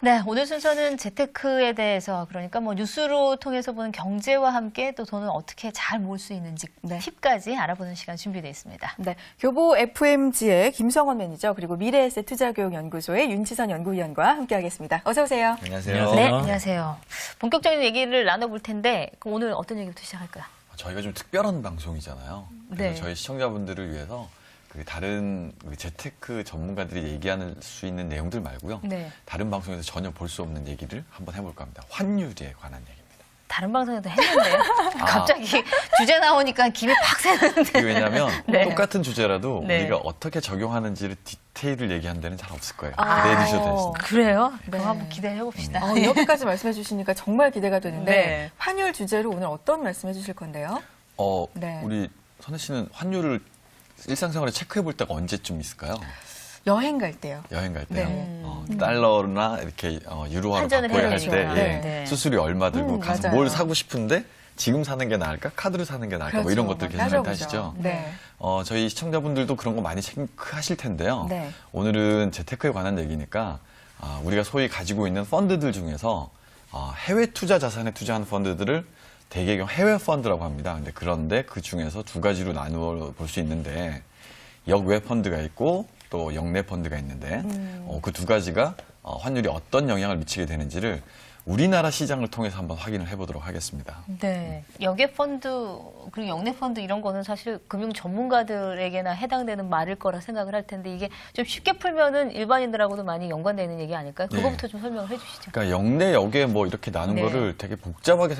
네, 오늘 순서는 재테크에 대해서 그러니까 뭐 뉴스로 통해서 보는 경제와 함께 또 돈을 어떻게 잘 모을 수 있는지 네. 팁까지 알아보는 시간 준비되어 있습니다. 네, 교보 FMG의 김성원 매니저 그리고 미래에셋 투자교육연구소의 윤지선 연구위원과 함께하겠습니다. 어서 오세요. 안녕하세요. 네, 안녕하세요. 본격적인 얘기를 나눠볼 텐데 그럼 오늘 어떤 얘기부터 시작할까요? 저희가 좀 특별한 방송이잖아요. 그래서 네. 저희 시청자분들을 위해서 다른 재테크 전문가들이 얘기할 수 있는 내용들 말고요. 네. 다른 방송에서 전혀 볼 수 없는 얘기를 한번 해볼까 합니다. 환율에 관한 얘기입니다. 다른 방송에도 했는데 갑자기 주제 나오니까 김이 팍 새는데. 이게 왜냐하면 네. 똑같은 주제라도 네. 우리가 어떻게 적용하는지를 디테일을 얘기하는 데는 잘 없을 거예요. 아. 기대해 주셔도 되겠습니다. 그래요? 네. 그럼 한번 기대해 봅시다. 이렇게까지 말씀해 주시니까 정말 기대가 되는데 네. 환율 주제로 오늘 어떤 말씀해 주실 건데요? 네. 우리 선혜 씨는 환율을 일상생활에 체크해 볼 때가 언제쯤 있을까요? 여행 갈 때요. 여행 갈 때요. 네. 달러나 이렇게 유로화로 환전을 바꿔야 할 해야 때 되죠. 예, 네. 수수료 얼마 들고 가서 맞아요. 뭘 사고 싶은데 지금 사는 게 나을까? 카드로 사는 게 나을까? 뭐 이런 것들 계산할 때 따져보죠. 하시죠. 네. 저희 시청자분들도 그런 거 많이 체크하실 텐데요. 네. 오늘은 재테크에 관한 얘기니까 우리가 소위 가지고 있는 펀드들 중에서 해외 투자 자산에 투자하는 펀드들을 대개 해외 펀드라고 합니다. 그런데 그 중에서 두 가지로 나누어 볼 수 있는데 역외 펀드가 있고 또 역내 펀드가 있는데 그 두 가지가 환율이 어떤 영향을 미치게 되는지를 우리나라 시장을 통해서 한번 확인을 해보도록 하겠습니다. 네. 역외 펀드 그리고 역내 펀드 이런 거는 사실 금융 전문가들에게나 해당되는 말일 거라 생각을 할 텐데 이게 좀 쉽게 풀면은 일반인들하고도 많이 연관되는 얘기 아닐까요? 그거부터 좀 설명을 해주시죠. 그러니까 역내 역에 뭐 이렇게 나눈 네. 거를 되게 복잡하게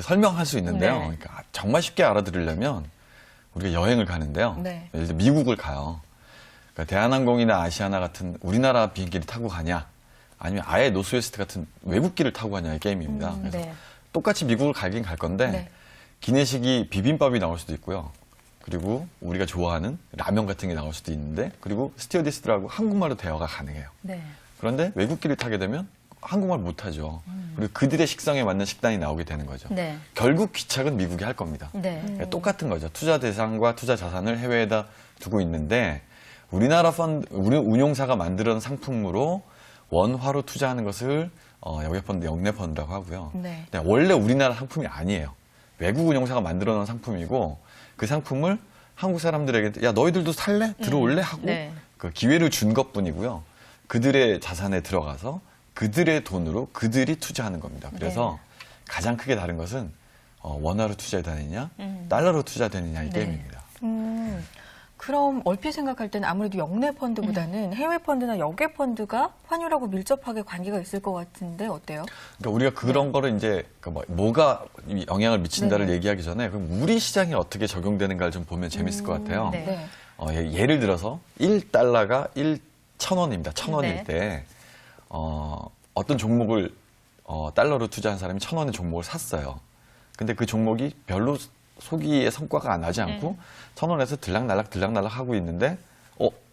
설명할 수 있는데요. 네. 그러니까 정말 쉽게 알아들으려면 우리가 여행을 가는데요. 네. 예를 들어 미국을 가요. 그러니까 대한항공이나 아시아나 같은 우리나라 비행기를 타고 가냐, 아니면 아예 노스웨스트 같은 외국기를 타고 가냐의 게임입니다. 그래서 네. 똑같이 미국을 가긴 갈 건데 네. 기내식이 비빔밥이 나올 수도 있고요. 그리고 우리가 좋아하는 라면 같은 게 나올 수도 있는데 그리고 스튜어디스들하고 한국말로 대화가 가능해요. 네. 그런데 외국기를 타게 되면 한국말 못하죠. 그리고 그들의 식성에 맞는 식단이 나오게 되는 거죠. 네. 결국 귀착은 미국이 할 겁니다. 네. 그러니까 똑같은 거죠. 투자 대상과 투자 자산을 해외에다 두고 있는데 우리나라 우리 운용사가 만들어낸 상품으로 원화로 투자하는 것을 역외 펀드, 역내 펀드라고 하고요. 네. 근데 원래 우리나라 상품이 아니에요. 외국 운용사가 만들어놓은 상품이고 그 상품을 한국 사람들에게 야 너희들도 살래? 들어올래? 하고 네. 그 기회를 준 것뿐이고요. 그들의 자산에 들어가서 그들의 돈으로 그들이 투자하는 겁니다. 그래서 가장 크게 다른 것은 원화로 투자되느냐 달러로 투자되느냐 이 네. 게임입니다. 그럼 얼핏 생각할 때는 아무래도 역내 펀드보다는 해외 펀드나 역외 펀드가 환율하고 밀접하게 관계가 있을 것 같은데 어때요? 그러니까 우리가 그런 거를 이제 뭐가 영향을 미친다를 네. 얘기하기 전에 그럼 우리 시장에 어떻게 적용되는가를 좀 보면 재밌을 것 같아요. 네. 예를 들어서 1달러가 1,000원입니다. 1,000원일 네. 때 어떤 종목을 달러로 투자한 사람이 1,000원의 종목을 샀어요. 근데 그 종목이 별로 소기의 성과가 나지 않고 1,000원에서 들락날락 하고 있는데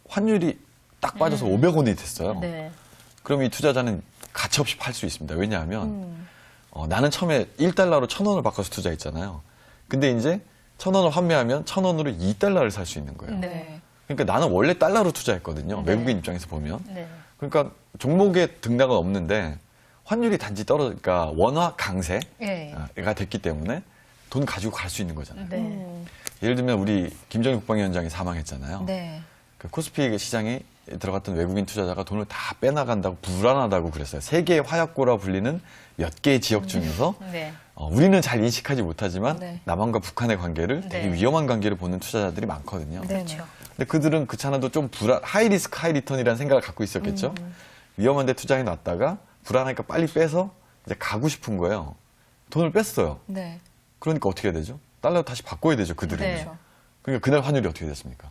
환율이 딱 빠져서 500원이 됐어요. 네. 그럼 이 투자자는 가차없이 팔 수 있습니다. 왜냐하면 나는 처음에 1달러로 1,000원을 바꿔서 투자했잖아요. 근데 이제 1,000원을 환매하면 1,000원으로 2달러를 살 수 있는 거예요. 네. 그러니까 나는 원래 달러로 투자했거든요. 네. 외국인 입장에서 보면. 네. 그러니까 종목의 등락은 없는데 환율이 단지 그러니까 원화 강세가 네. 됐기 때문에 돈 가지고 갈 수 있는 거잖아요. 네. 예를 들면 우리 김정일 국방위원장이 사망했잖아요. 네. 그 코스피 시장에 들어갔던 외국인 투자자가 돈을 다 빼나간다고 불안하다고 그랬어요. 세계의 화약고라 불리는 몇 개의 지역 중에서 네. 우리는 잘 인식하지 못하지만 네. 남한과 북한의 관계를 되게 네. 위험한 관계를 보는 투자자들이 많거든요. 네. 그렇죠. 근데 그들은 그렇잖아도 좀 하이 리스크 하이 리턴이라는 생각을 갖고 있었겠죠. 위험한데 투자해 놨다가 불안하니까 빨리 빼서 이제 가고 싶은 거예요. 돈을 뺐어요. 네. 그러니까 어떻게 해야 되죠? 달러 다시 바꿔야 되죠, 그들은. 네. 그러니까 그날 환율이 어떻게 됐습니까?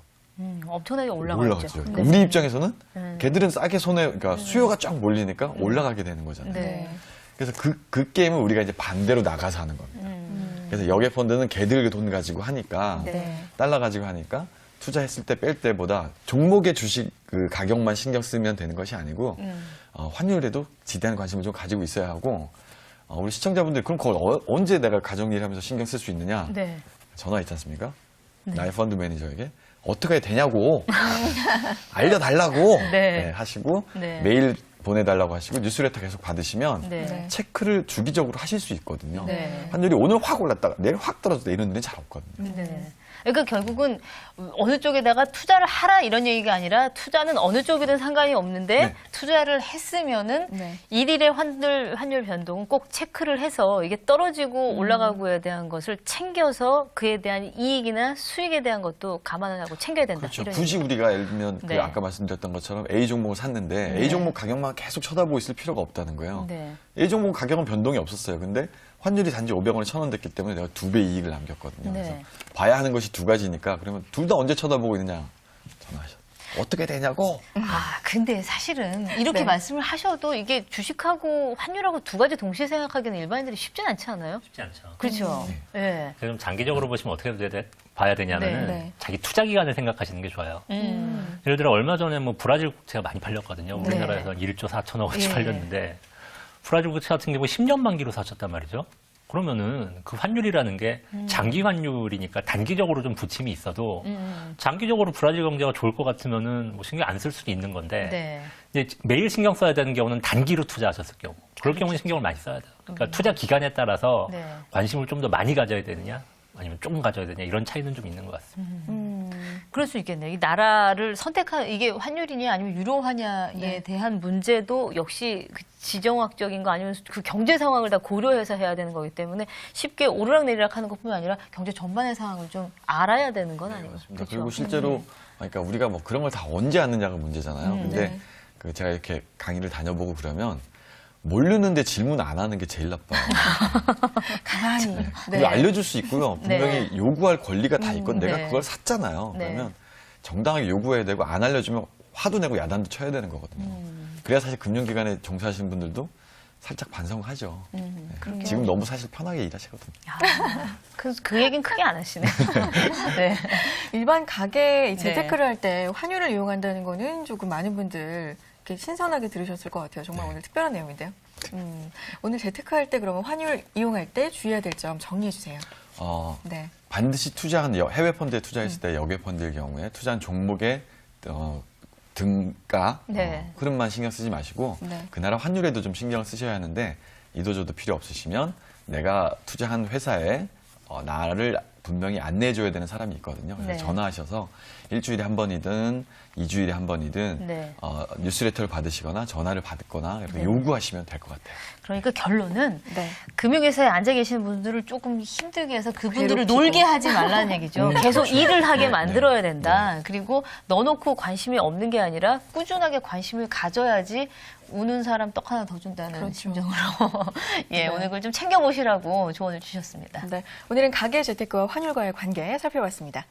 엄청나게 올라갔죠. 올라갔죠. 네. 우리 입장에서는 걔들은 싸게 그러니까 수요가 쫙 몰리니까 올라가게 되는 거잖아요. 네. 그래서 그 게임을 우리가 이제 반대로 나가서 하는 겁니다. 그래서 역외 펀드는 걔들 돈 가지고 하니까 네. 달러 가지고 하니까 투자했을 때 뺄 때보다 종목의 주식 그 가격만 신경 쓰면 되는 것이 아니고 환율에도 지대한 관심을 좀 가지고 있어야 하고 우리 시청자분들 그럼 그걸 언제 내가 가정일 하면서 신경 쓸 수 있느냐? 네. 전화 있지 않습니까? 나의 펀드 매니저에게 어떻게 해야 되냐고 알려달라고 네. 하시고 네. 매일 보내달라고 하시고 뉴스레터 계속 받으시면 네. 네. 체크를 주기적으로 하실 수 있거든요. 네. 환율이 오늘 확 올랐다가 내일 확 떨어졌다 이런 데는 잘 없거든요. 네. 그러니까 결국은 어느 쪽에다가 투자를 하라 이런 얘기가 아니라 투자는 어느 쪽이든 상관이 없는데 네. 투자를 했으면은 네. 일일의 환율 변동은 꼭 체크를 해서 이게 떨어지고 올라가고에 대한 것을 챙겨서 그에 대한 이익이나 수익에 대한 것도 감안을 하고 챙겨야 된다. 그렇죠. 이런 굳이 우리가 예를 들면 그 네. 아까 말씀드렸던 것처럼 A 종목을 샀는데 A 종목 가격만 계속 쳐다보고 있을 필요가 없다는 거예요. 네. A 종목 가격은 변동이 없었어요. 근데 환율이 단지 500원에 1000원 됐기 때문에 내가 2배 이익을 남겼거든요. 네. 그래서 봐야 하는 것이 두 가지니까 그러면 둘 다 언제 쳐다보고 있느냐 전화하셔. 어떻게 되냐고. 아, 근데 사실은 이렇게 네. 말씀을 하셔도 이게 주식하고 환율하고 두 가지 동시에 생각하기는 일반인들이 쉽진 않지 않아요? 쉽지 않죠. 그렇죠. 예. 그럼 장기적으로 보시면 어떻게 봐야 되냐면은 네. 자기 투자 기간을 생각하시는 게 좋아요. 예를 들어 얼마 전에 뭐 브라질 국채가 많이 팔렸거든요. 네. 우리나라에서 1조 4천억 원치 예. 팔렸는데 브라질 국채 같은 경우 10년 만기로 사셨단 말이죠. 그러면은 그 환율이라는 게 장기 환율이니까 단기적으로 좀 부침이 있어도 장기적으로 브라질 경제가 좋을 것 같으면은 뭐 신경 안 쓸 수도 있는 건데 네. 이제 매일 신경 써야 되는 경우는 단기로 투자하셨을 경우 그럴 경우는 신경을 많이 써야 돼요. 그러니까 투자 기간에 따라서 네. 관심을 좀 더 많이 가져야 되느냐 아니면 조금 가져야 되느냐 이런 차이는 좀 있는 것 같습니다. 그럴 수 있겠네요. 이 나라를 선택한 이게 환율이냐 아니면 유로 환야에 네. 대한 문제도 역시 그 지정학적인 거 아니면 그 경제 상황을 다 고려해서 해야 되는 거기 때문에 쉽게 오르락내리락 하는 것뿐만 아니라 경제 전반의 상황을 좀 알아야 되는 건 아니에요. 맞습니다. 그리고 실제로 그러니까 우리가 뭐 그런 걸 다 언제 아느냐가 문제잖아요. 근데 네. 그 제가 이렇게 강의를 다녀보고 그러면 모르는데 질문 안 하는 게 제일 나빠요. 가만히. 네. 그리고 알려줄 수 있고요. 분명히 네. 요구할 권리가 다 있건 내가 네. 그걸 샀잖아요. 네. 그러면 정당하게 요구해야 되고 안 알려주면 화도 내고 야단도 쳐야 되는 거거든요. 그래야 사실 금융기관에 종사하시는 분들도 살짝 반성하죠. 네. 지금 너무 사실 편하게 일하시거든요. 그 얘기는 크게 안 하시네. 네. 일반 가게 이 네. 재테크를 할 때 환율을 이용한다는 거는 조금 많은 분들 이렇게 신선하게 들으셨을 것 같아요. 정말 오늘 특별한 내용인데요. 오늘 재테크할 때 그러면 환율 이용할 때 주의해야 될 점 정리해 주세요. 네. 반드시 투자한 해외 펀드에 투자했을 때 여객 펀드의 경우에 투자한 종목의 등가 네. 흐름만 신경 쓰지 마시고 네. 그 나라 환율에도 좀 신경을 쓰셔야 하는데 이도저도 필요 없으시면 내가 투자한 회사에 나를 분명히 안내해줘야 되는 사람이 있거든요. 그래서 네. 전화하셔서 일주일에 한 번이든 2주일에 한 번이든 네. 뉴스레터를 받으시거나 전화를 받거나 이렇게 네. 요구하시면 될 것 같아요. 그러니까 결론은 네. 금융회사에 앉아 계시는 분들을 조금 힘들게 해서 그분들을 괴롭히고. 놀게 하지 말라는 얘기죠. 계속 그렇죠. 일을 하게 네, 만들어야 네. 된다. 그리고 넣어놓고 관심이 없는 게 아니라 꾸준하게 관심을 가져야지 우는 사람 떡 하나 더 준다는 그렇죠. 심정으로 예, 네. 오늘 그걸 좀 챙겨보시라고 조언을 주셨습니다. 네. 오늘은 가계 재테크와 환율과의 관계 살펴봤습니다.